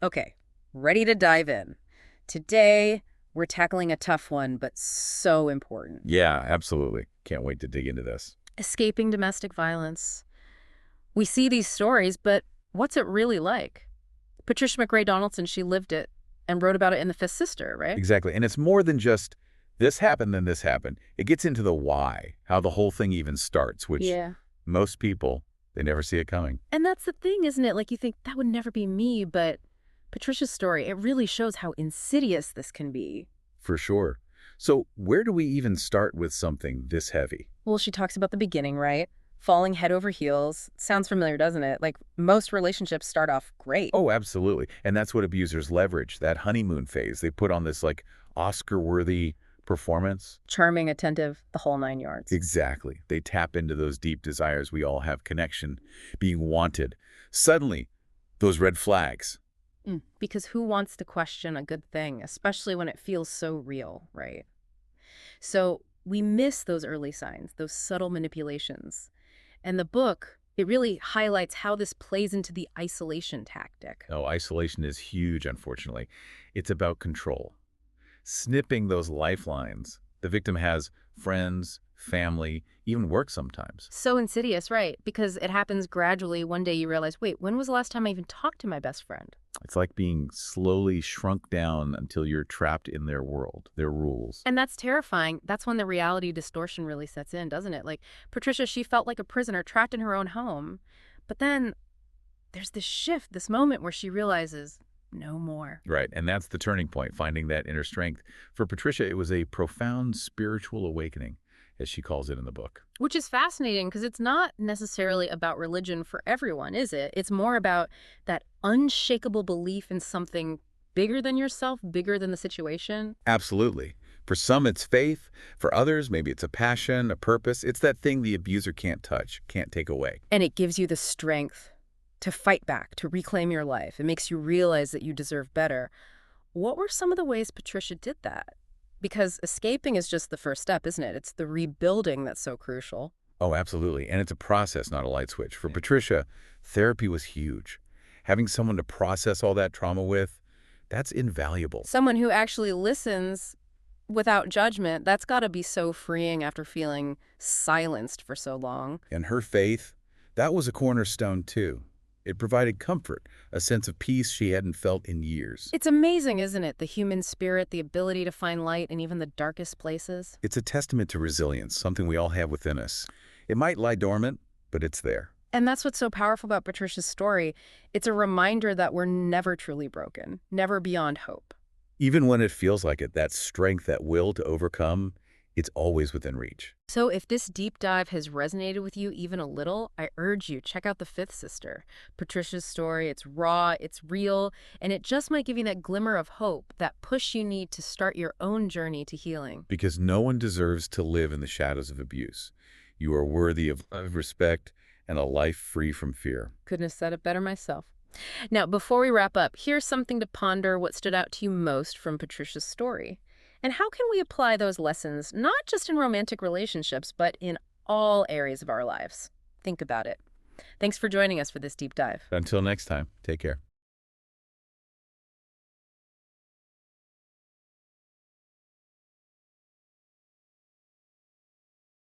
Okay, ready to dive in. Today, we're tackling a tough one, but so important. Yeah, absolutely. Can't wait to dig into this. Escaping domestic violence. We see these stories, but what's it really like? Patricia McRae Donaldson, she lived it and wrote about it in The Fifth Sister, right? Exactly. And it's more than just this happened, then this happened. It gets into the why, how the whole thing even starts, which Yeah. most people, they never see it coming. And that's the thing, isn't it? Like you think that would never be me, but Patricia's story, it really shows how insidious this can be. For sure. So where do we even start with something this heavy? Well, she talks about the beginning, right? Falling head over heels. Sounds familiar, doesn't it? Like most relationships start off great. Oh, absolutely. And that's what abusers leverage, that honeymoon phase. They put on this like Oscar-worthy performance. Charming, attentive, the whole nine yards. Exactly. They tap into those deep desires we all have: connection, being wanted. Suddenly, those red flags. Because who wants to question a good thing, especially when it feels so real, right? So we miss those early signs, those subtle manipulations. And the book, it really highlights how this plays into the isolation tactic. Oh, isolation is huge, unfortunately. It's about control. Snipping those lifelines. The victim has friends, family, even work sometimes. So insidious, right? Because it happens gradually. One day you realize, wait, when was the last time I even talked to my best friend? It's like being slowly shrunk down until you're trapped in their world, their rules. And that's terrifying. That's when the reality distortion really sets in, doesn't it? Like Patricia, she felt like a prisoner trapped in her own home. But then there's this shift, this moment where she realizes no more. Right, and that's the turning point, finding that inner strength. For Patricia, it was a profound spiritual awakening, as she calls it in the book. Which is fascinating because it's not necessarily about religion for everyone, is it? It's more about that unshakable belief in something bigger than yourself, bigger than the situation. Absolutely. For some, it's faith. For others, maybe it's a passion, a purpose. It's that thing the abuser can't touch, can't take away. And it gives you the strength to fight back, to reclaim your life. It makes you realize that you deserve better. What were some of the ways Patricia did that? Because escaping is just the first step, isn't it? It's the rebuilding that's so crucial. Oh, absolutely. And it's a process, not a light switch. For Patricia, therapy was huge. Having someone to process all that trauma with, that's invaluable. Someone who actually listens without judgment, that's got to be so freeing after feeling silenced for so long. And her faith, that was a cornerstone too. It provided comfort, a sense of peace she hadn't felt in years. It's amazing, isn't it? The human spirit, the ability to find light in even the darkest places. It's a testament to resilience, something we all have within us. It might lie dormant, but it's there. And that's what's so powerful about Patricia's story. It's a reminder that we're never truly broken, never beyond hope. Even when it feels like it, that strength, that will to overcome, it's always within reach. So if this deep dive has resonated with you even a little, I urge you, check out The Fifth Sister. Patricia's story, it's raw, it's real, and it just might give you that glimmer of hope, that push you need to start your own journey to healing. Because no one deserves to live in the shadows of abuse. You are worthy of respect and a life free from fear. Couldn't have said it better myself. Now, before we wrap up, here's something to ponder: what stood out to you most from Patricia's story. And how can we apply those lessons, not just in romantic relationships, but in all areas of our lives? Think about it. Thanks for joining us for this deep dive. Until next time, take care.